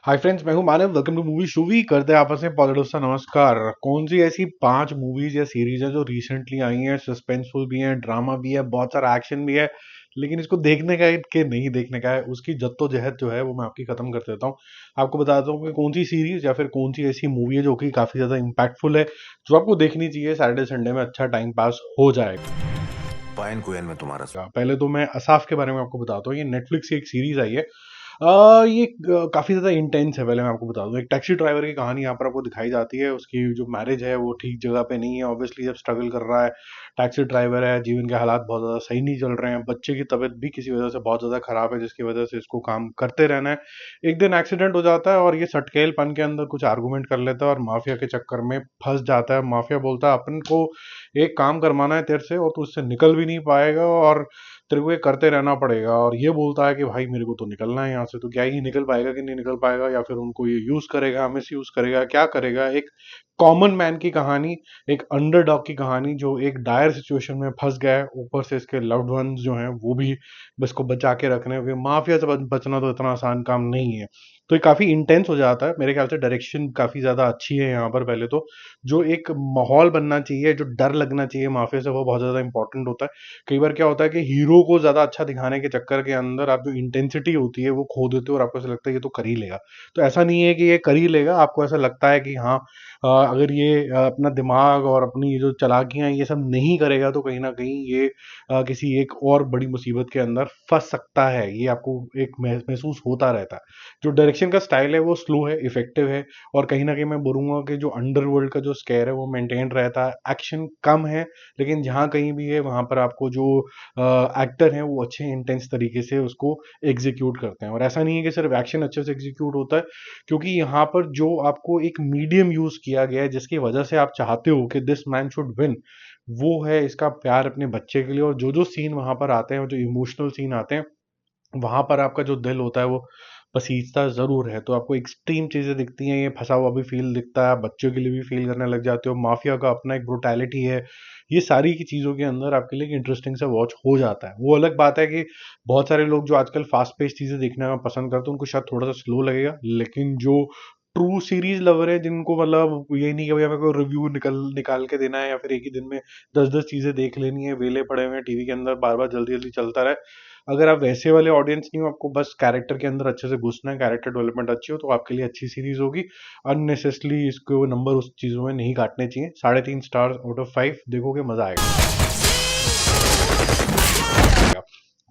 हाय friends, मैं हूं Manav. Welcome to movie शूवी। करते हैं आपस में पॉजिटिव सा नमस्कार। कौन सी ऐसी 5 मूवीज या सीरीज है जो रिसेंटली आई हैं, सस्पेंसफुल भी है, ड्रामा भी है, बहुत सारा एक्शन भी है, लेकिन इसको देखने का है कि नहीं देखने का है, उसकी जद्दोजहद जो है वो मैं आपकी खत्म कर देता हूँ। आपको बताता हूँ कि कौन सी सीरीज या फिर कौन सी ऐसी मूवी है जो कि काफी ज्यादा इम्पैक्टफुल है, जो आपको देखनी चाहिए। सैटरडे संडे में अच्छा टाइम पास हो जाएगा। पायन कुयन में तुम्हारा पहले तो मैं असाफ के बारे में आपको बताता हूँ। ये नेटफ्लिक्स की एक सीरीज आई है। ये काफी ज्यादा इंटेंस है। पहले मैं आपको बता दूं, एक टैक्सी ड्राइवर की कहानी यहाँ पर आपको दिखाई जाती है। उसकी जो मैरिज है वो ठीक जगह पे नहीं है। ऑब्वियसली जब स्ट्रगल कर रहा है, टैक्सी ड्राइवर है, जीवन के हालात बहुत ज्यादा सही नहीं चल रहे हैं, बच्चे की तबीयत भी किसी वजह से बहुत ज्यादा खराब है, जिसकी वजह से इसको काम करते रहना है। एक दिन एक्सीडेंट हो जाता है और ये सटकेलपन के अंदर कुछ आर्गूमेंट कर लेता है और माफिया के चक्कर में फंस जाता है। माफिया बोलता है अपन को एक काम करवाना है तेरे से और तू इससे निकल भी नहीं पाएगा और तेरे को ये करते रहना पड़ेगा। और ये बोलता है कि भाई मेरे को तो निकलना है यहाँ से। तो क्या ही निकल पाएगा कि नहीं निकल पाएगा, या फिर उनको ये यूज करेगा, मिस यूज करेगा, क्या करेगा। एक कॉमन मैन की कहानी, एक अंडरडॉग की कहानी जो एक डायर सिचुएशन में फंस गया है, ऊपर से इसके लव्ड वंस जो हैं वो भी बस को बचा के रखने हुए। माफिया से बचना तो इतना आसान काम नहीं है। तो ये काफी इंटेंस हो जाता है। मेरे ख्याल से डायरेक्शन काफी ज्यादा अच्छी है यहाँ पर। पहले तो जो एक माहौल बनना चाहिए, जो डर लगना चाहिए माफिया से, वो बहुत ज्यादा इंपॉर्टेंट होता है। कई बार क्या होता है कि हीरो को ज्यादा अच्छा दिखाने के चक्कर के अंदर आप जो इंटेंसिटी होती है वो खो देते हो और आपको ऐसा लगता है ये तो कर ही लेगा। तो ऐसा नहीं है कि ये कर ही लेगा। आपको ऐसा लगता है कि हाँ, अगर ये अपना दिमाग और अपनी जो चालाकियां ये सब नहीं करेगा तो कहीं ना कहीं ये किसी एक और बड़ी मुसीबत के अंदर फंस सकता है। ये आपको एक महसूस होता रहता है। जो डायरेक्शन का स्टाइल है वो स्लो है, इफेक्टिव है, और कहीं ना कहीं मैं बोलूंगा कि जो अंडरवर्ल्ड का जो स्केयर है वो मेंटेन रहता है। एक्शन कम है, लेकिन जहां कहीं भी है वहां पर आपको जो एक्टर हैं वो अच्छे इंटेंस तरीके से उसको एग्जीक्यूट करते हैं। और ऐसा नहीं है कि सिर्फ एक्शन अच्छे से एग्जीक्यूट होता है, क्योंकि यहाँ पर जो आपको एक मीडियम यूज किया गया है जिसकी वजह से आप चाहते हो कि दिस मैन शुड विन, वो है इसका प्यार अपने बच्चे के लिए। और जो जो सीन वहां पर आते हैं, जो इमोशनल सीन आते हैं, वहां पर आपका जो दिल होता है वो पसीजता जरूर है। तो आपको एक्सट्रीम चीजें दिखती हैं, ये फंसा हुआ भी फील दिखता है, बच्चों के लिए भी फील करने लग जाते हो। माफिया का अपना एक ब्रुटैलिटी है। ये सारी की चीजों के अंदर आपके लिए इंटरेस्टिंग सा वॉच हो जाता है। वो अलग बात है कि बहुत सारे लोग जो आजकल फास्ट पेस चीजें देखना पसंद करते हैं, उनको शायद थोड़ा सा स्लो लगेगा, लेकिन जो ट्रू सीरीज लवर है, जिनको मतलब ये नहीं कि भैया मेरे को रिव्यू निकल निकाल के देना है या फिर एक ही दिन में 10-10 चीजें देख लेनी है, वेले पड़े हुए हैं टीवी के अंदर, बार बार जल्दी जल्दी चलता रहे, अगर आप वैसे वाले ऑडियंस नहीं हो, आपको बस कैरेक्टर के अंदर अच्छे से घुसना है, कैरेक्टर डेवलपमेंट अच्छी हो, तो आपके लिए अच्छी सीरीज होगी। अननेसेसरली इसको नंबर उस चीजों में नहीं काटने चाहिए। 3.5 स्टार आउट ऑफ 5 देखोगे, मजा आएगा।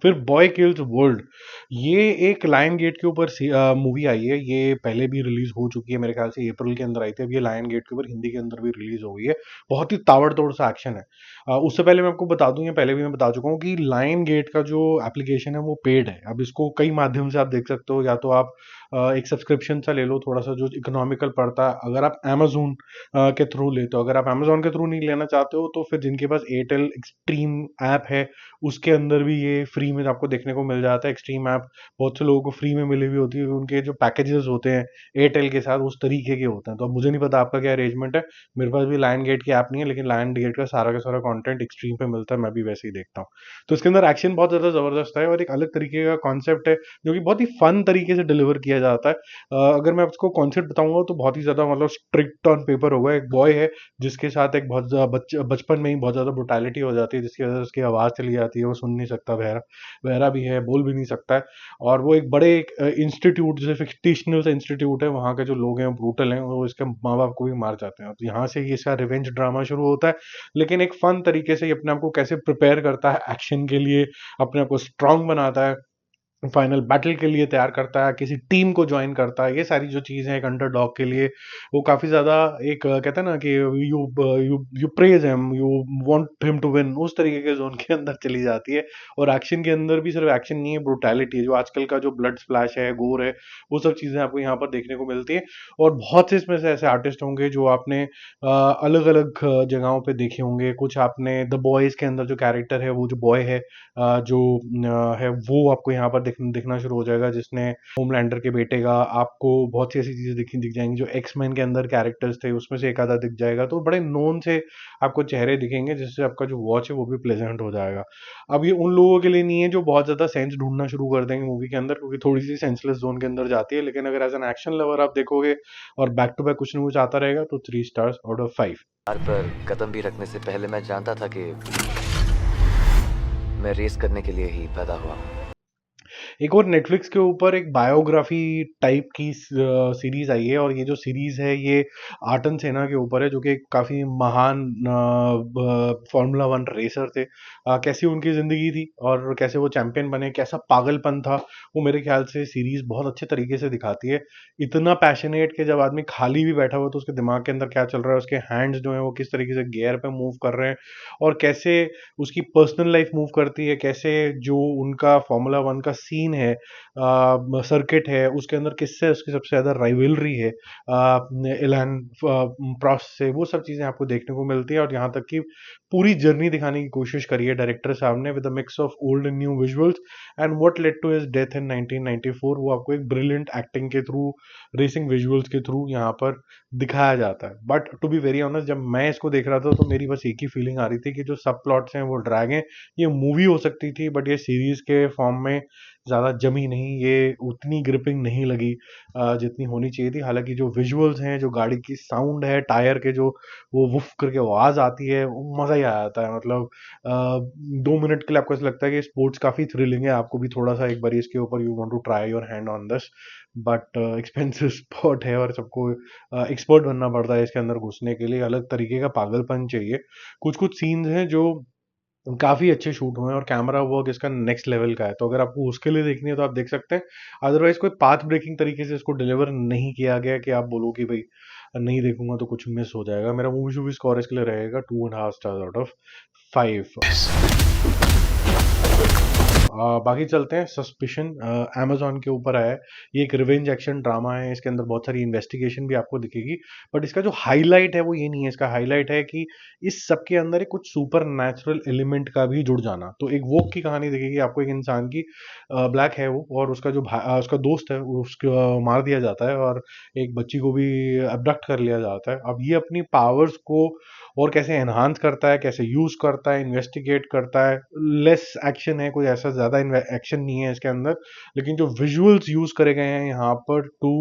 फिर बॉय किल्स वर्ल्ड, ये एक लायन गेट के ऊपर मूवी आई है। ये पहले भी रिलीज हो चुकी है, मेरे ख्याल से अप्रैल के अंदर आई थी। अब ये लायन गेट के ऊपर हिंदी के अंदर भी रिलीज हो गई है। बहुत ही ताबड़तोड़ सा एक्शन है। उससे पहले मैं आपको बता दूं, या पहले भी मैं बता चुका हूँ कि लायन गेट का जो एप्लीकेशन है वो पेड है। अब इसको कई माध्यम से आप देख सकते हो। या तो आप एक सब्सक्रिप्शन सा ले लो, थोड़ा सा जो इकोनॉमिकल पड़ता है। अगर आप अमेजोन के थ्रू लेते हो, अगर आप अमेजोन के थ्रू नहीं लेना चाहते हो, तो फिर जिनके पास एयरटेल एक्सट्रीम ऐप है, उसके अंदर भी ये फ्री में आपको देखने को मिल जाता है। एक्सट्रीम ऐप बहुत से लोगों को फ्री में मिली हुई होती है। उनके जो पैकेजेस होते हैं एयरटेल के साथ उस तरीके के होते हैं। तो अब मुझे नहीं पता आपका क्या अरेंजमेंट है। मेरे पास भी लायन गेट की ऐप नहीं है, लेकिन लायन गेट का सारा कंटेंट एक्सट्रीम पे मिलता है, मैं भी वैसे ही देखता हूँ। तो इसके अंदर एक्शन बहुत ज्यादा जबरदस्त है और एक अलग तरीके का कॉन्सेप्ट है जो कि बहुत ही फन तरीके से डिलीवर किया जाता है। अगर मैं आपको कॉन्सेप्ट बताऊंगा तो बहुत ही ज्यादा मतलब स्ट्रिक्ट ऑन पेपर होगा। एक बॉय है जिसके साथ एक बहुत बचपन में ही बहुत ज्यादा ब्रुटैलिटी हो जाती है, जिसकी वजह से उसकी आवाज चली जाती है, वो सुन नहीं सकता, बहरा बहरा भी है, बोल भी नहीं सकता है। और वो एक बड़े इंस्टीट्यूट, जैसे फिक्टिशनल से इंस्टीट्यूट है, वहाँ के जो लोग हैं ब्रूटल हैं, वो इसके माँ बाप को भी मार जाते हैं। तो यहाँ से ये इसका रिवेंज ड्रामा शुरू होता है, लेकिन एक फन तरीके से ये अपने आप को कैसे प्रिपेयर करता है एक्शन के लिए, अपने आप को स्ट्रांग बनाता है, फाइनल बैटल के लिए तैयार करता है, किसी टीम को ज्वाइन करता है। ये सारी जो चीजें एक अंडरडॉग के लिए वो काफी ज्यादा एक कहते हैं ना कि you you you praise him, you want him to win, उस तरीके के जोन के अंदर चली जाती है। और एक्शन के अंदर भी सिर्फ एक्शन नहीं है, ब्रुटैलिटी है, जो आजकल का जो ब्लड स्प्लैश है, गोर है, वो सब चीजें आपको यहाँ पर देखने को मिलती है। और बहुत से इसमें से ऐसे आर्टिस्ट होंगे जो आपने अलग अलग जगहों पे देखे होंगे। कुछ आपने द बॉयज के अंदर जो कैरेक्टर है, वो जो बॉय है जो है, वो आपको यहाँ पर दिखना शुरू हो जाएगा, जिसने होमलैंडर के बेटे का, आपको बहुत सी ऐसी चीज़ें दिख जाएंगी जो एक्समैन के अंदर कैरेक्टर्स थे उसमें से एक आधा दिख जाएगा। तो बड़े नोन से आपको चेहरे दिखेंगे, जिससे आपका जो वॉच है वो भी प्लेजेंट हो जाएगा। अब ये उन लोगों के लिए नहीं है जो बहुत ज़्यादा सेंस ढूंढना शुरू कर देंगे मूवी के अंदर, क्योंकि थोड़ी सी सेंसलेस जोन के अंदर जाती है। लेकिन अगर एज एन एक्शन लवर आप देखोगे और बैक टू बैक कुछ ना कुछ आता रहेगा, तो 3 स्टार्स आउट ऑफ 5। पर कदम भी रखने से पहले मैं जानता था कि मैं रेस करने के लिए ही पैदा हुआ हूँ। एक और नेटफ्लिक्स के ऊपर एक बायोग्राफी टाइप की सीरीज आई है, और ये जो सीरीज है ये आर्टन सेना के ऊपर है, जो कि एक काफी महान फार्मूला 1 रेसर थे। कैसी उनकी जिंदगी थी और कैसे वो चैंपियन बने, कैसा पागलपन था, वो मेरे ख्याल से सीरीज बहुत अच्छे तरीके से दिखाती है। इतना पैशनेट कि जब आदमी खाली भी बैठा हुआ तो उसके दिमाग के अंदर क्या चल रहा है, उसके हैंड्स जो है वो किस तरीके से गियर पे मूव कर रहे हैं, और कैसे उसकी पर्सनल लाइफ मूव करती है, कैसे जो उनका फार्मूला 1 का सीन है, सर्किट है, उसके अंदर किससे उसकी सबसे ज्यादा राइवलरी है, इलान प्रॉस्ट से, वो सब चीजें आपको देखने को मिलती है। और यहाँ तक कि पूरी जर्नी दिखाने की कोशिश करी है डायरेक्टर साहब ने, with a mix of old and new visuals, and what led to his death in 1994, वो आपको एक ब्रिलियंट एक्टिंग के थ्रू, रेसिंग विजुअल्स के थ्रू यहाँ पर दिखाया जाता है। But to be very honest, जब मैं इसको देख रहा था तो मेरी बस एक ही फीलिंग आ रही थी कि जो सब प्लॉट्स हैं वो ड्रैग हैं। ये मूवी हो सकती थी, बट ये सीरीज के फॉर्म में ज़्यादा जमी नहीं, ये उतनी ग्रिपिंग नहीं लगी जितनी होनी चाहिए थी। हालांकि जो विजुअल्स हैं, जो गाड़ी की साउंड है, टायर के जो वो वुफ करके आवाज़ आती है, वो मज़ा ही आ जाता है। मतलब 2 मिनट के लिए आपको ऐसा लगता है कि स्पोर्ट्स काफ़ी थ्रिलिंग है, आपको भी थोड़ा सा एक बार इसके ऊपर you want to try your hand on this. But expensive spot है, और सबको एक्सपर्ट बनना पड़ता है इसके अंदर घुसने के लिए, अलग तरीके का पागलपन चाहिए। कुछ कुछ सीन्स हैं जो काफी अच्छे शूट हुए हैं, और कैमरा वर्क इसका नेक्स्ट लेवल का है, तो अगर आपको उसके लिए देखनी है तो आप देख सकते हैं। अदरवाइज कोई पाथ ब्रेकिंग तरीके से इसको डिलीवर नहीं किया गया कि आप बोलो कि भाई नहीं देखूंगा तो कुछ मिस हो जाएगा। मेरा मूवी शूवी स्कोर इसके लिए रहेगा 2.5 स्टार्स आउट ऑफ 5। बाकी चलते हैं सस्पिशन, अमेजोन के ऊपर आया है। ये एक रिवेंज एक्शन ड्रामा है, इसके अंदर बहुत सारी इन्वेस्टिगेशन भी आपको दिखेगी। बट इसका जो हाईलाइट है वो ये नहीं है, इसका हाईलाइट है कि इस सब के अंदर एक कुछ सुपर नेचुरल एलिमेंट का भी जुड़ जाना। तो एक वोक की कहानी दिखेगी आपको, एक इंसान की, ब्लैक है वो, और उसका जो उसका दोस्त है उसको मार दिया जाता है, और एक बच्ची को भी अबडक्ट कर लिया जाता है। अब ये अपनी पावर्स को और कैसे एनहांस करता है, कैसे यूज करता है, इन्वेस्टिगेट करता है। लेस एक्शन है, कोई ऐसा ज्यादा एक्शन नहीं है इसके अंदर, लेकिन जो विजुअल्स यूज करे गए हैं यहाँ पर to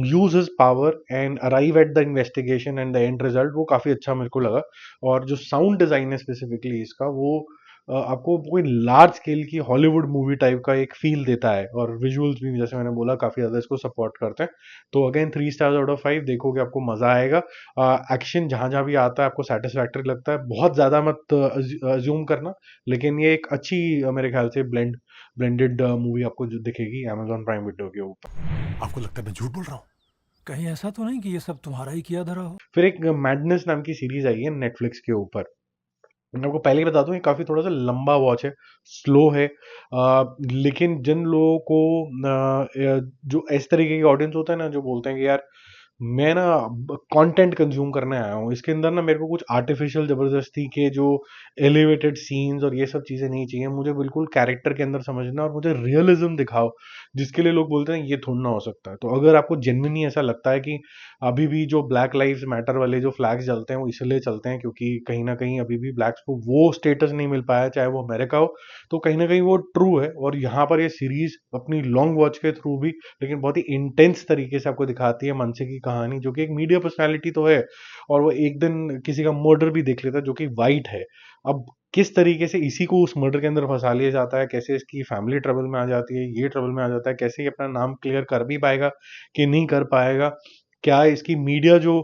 use his power and arrive at the investigation and the end result, वो काफी अच्छा मेरे को लगा। और जो साउंड डिजाइन है स्पेसिफिकली इसका, वो आपको कोई लार्ज स्केल की हॉलीवुड मूवी टाइप का एक फील देता है, और विजुअल्स भी जैसे मैंने बोला काफी ज्यादा इसको सपोर्ट करते हैं। तो अगेन 3 स्टार्स आउट ऑफ 5, देखोगे आपको मजा आएगा। एक्शन जहां जहां भी आता है आपको सेटिस्फैक्टरी लगता है, बहुत ज्यादा मत अज्यूम करना, लेकिन ये एक अच्छी मेरे ख्याल से ब्लेंडेड मूवी आपको जो दिखेगी Amazon प्राइम वीडियो के ऊपर। आपको लगता है मैं झूठ बोल रहा हूँ? कहीं ऐसा तो नहीं कि ये सब तुम्हारा ही किया धरा हो? फिर एक मैडनेस नाम की सीरीज आई है नेटफ्लिक्स के ऊपर। मैं आपको पहले ही बता दूं, ये काफी थोड़ा सा लंबा वॉच है, स्लो है, लेकिन जिन लोगों को जो इस तरीके की ऑडियंस होता है ना, जो बोलते हैं कि यार मैं ना कंटेंट कंज्यूम करने आया हूँ, इसके अंदर ना मेरे को कुछ आर्टिफिशियल जबरदस्ती के जो एलिवेटेड सीन्स और ये सब चीजें नहीं चाहिए, मुझे बिल्कुल कैरेक्टर के अंदर समझना, और मुझे रियलिज्म दिखाओ, जिसके लिए लोग बोलते हैं ये थोड़ा ना हो सकता है। तो अगर आपको जेन्युइनली ऐसा लगता है कि अभी भी जो ब्लैक लाइव्स मैटर वाले जो फ्लैग्स चलते हैं वो इसलिए चलते हैं क्योंकि कहीं ना कहीं अभी भी ब्लैक्स को वो स्टेटस नहीं मिल पाया, चाहे वो अमेरिका हो, तो कहीं ना कहीं वो ट्रू है। और यहाँ पर ये सीरीज अपनी लॉन्ग वॉच के थ्रू भी, लेकिन बहुत ही इंटेंस तरीके से आपको दिखाती है मनसे की कहानी, जो कि एक मीडिया पर्सनैलिटी तो है, और वो एक दिन किसी का मर्डर भी देख लेता है जो कि वाइट है। अब किस तरीके से इसी को उस मर्डर के अंदर फंसा लिया जाता है, कैसे इसकी फैमिली ट्रबल में आ जाती है, ये ट्रबल में आ जाता है, कैसे ये अपना नाम क्लियर कर भी पाएगा कि नहीं कर पाएगा, क्या इसकी मीडिया जो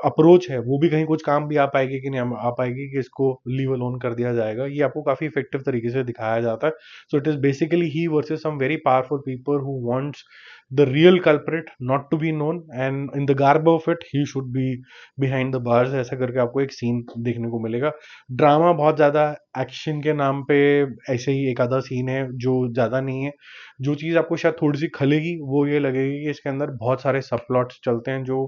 अप्रोच है वो भी कहीं कुछ काम भी आ पाएगी कि नहीं आ पाएगी, कि इसको लीव अलोन कर दिया जाएगा, ये आपको काफी इफेक्टिव तरीके से दिखाया जाता है। So it is basically he versus some very powerful people who wants the real culprit not to be known, and in the garb of it he should be behind the bars, ऐसा करके आपको एक scene देखने को मिलेगा। Drama बहुत ज्यादा, action के नाम पे ऐसे ही एक आधा सीन है जो ज्यादा नहीं है। जो चीज आपको शायद थोड़ी सी खलेगी वो ये लगेगी कि इसके अंदर बहुत सारे सब प्लॉट्स चलते हैं जो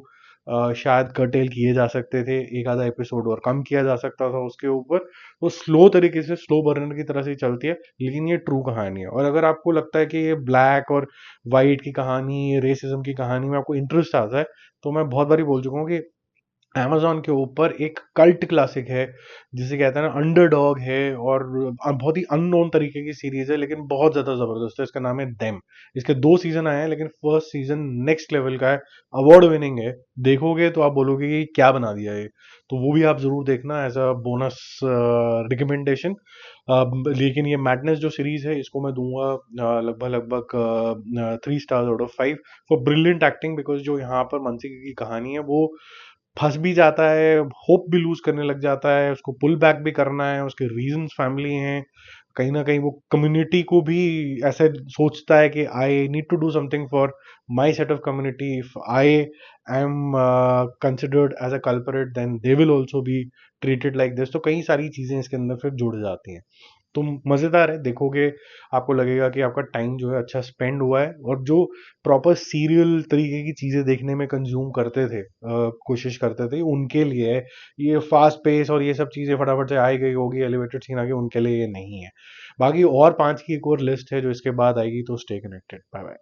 शायद कर्टेल किए जा सकते थे, एक आधा एपिसोड और कम किया जा सकता था उसके ऊपर। वो स्लो तरीके से, स्लो बर्नर की तरह से चलती है, लेकिन ये ट्रू कहानी है। और अगर आपको लगता है कि ये ब्लैक और वाइट की कहानी, रेसिज्म की कहानी में आपको इंटरेस्ट आता है, तो मैं बहुत बारी बोल चुका हूँ कि अमेज़न के ऊपर एक कल्ट क्लासिक है, जिसे कहते हैं ना अंडरडॉग है, और बहुत ही अननोन तरीके की सीरीज़ है, लेकिन बहुत ज़्यादा ज़बरदस्त है। इसका नाम है देम। इसके 2 सीज़न आए हैं, लेकिन फर्स्ट सीज़न नेक्स्ट लेवल का है, अवार्ड विनिंग है। देखोगे तो आप बोलोगे कि क्या बना दिया ये। तो वो भी आप ज़रूर देखना एज़ अ बोनस रिकमेंडेशन। लेकिन ये मैडनेस जो सीरीज़ है, इसको मैं दूँगा लगभग 3 stars out of 5 for brilliant acting, because जो यहाँ पर मानसिक की कहानी है, वो फंस भी जाता है, होप भी लूज करने लग जाता है, उसको पुल बैक भी करना है, उसके रीजंस फैमिली हैं, कहीं ना कहीं वो कम्युनिटी को भी ऐसे सोचता है कि I need to do something for my set of community, if I am considered as a culprit then they will also be treated like this. तो कई सारी चीजें इसके अंदर फिर जुड़ जाती हैं। तो मजेदार है, देखोगे आपको लगेगा कि आपका टाइम जो है अच्छा स्पेंड हुआ है। और जो प्रॉपर सीरियल तरीके की चीजें देखने में कंज्यूम करते थे, कोशिश करते थे, उनके लिए है। ये फास्ट पेस और ये सब चीजें फटाफट से आई गई होगी, एलिवेटेड सीन आ गई, उनके लिए ये नहीं है। बाकी और 5 की एक और लिस्ट है जो इसके बाद आएगी, तो स्टे कनेक्टेड। Bye bye.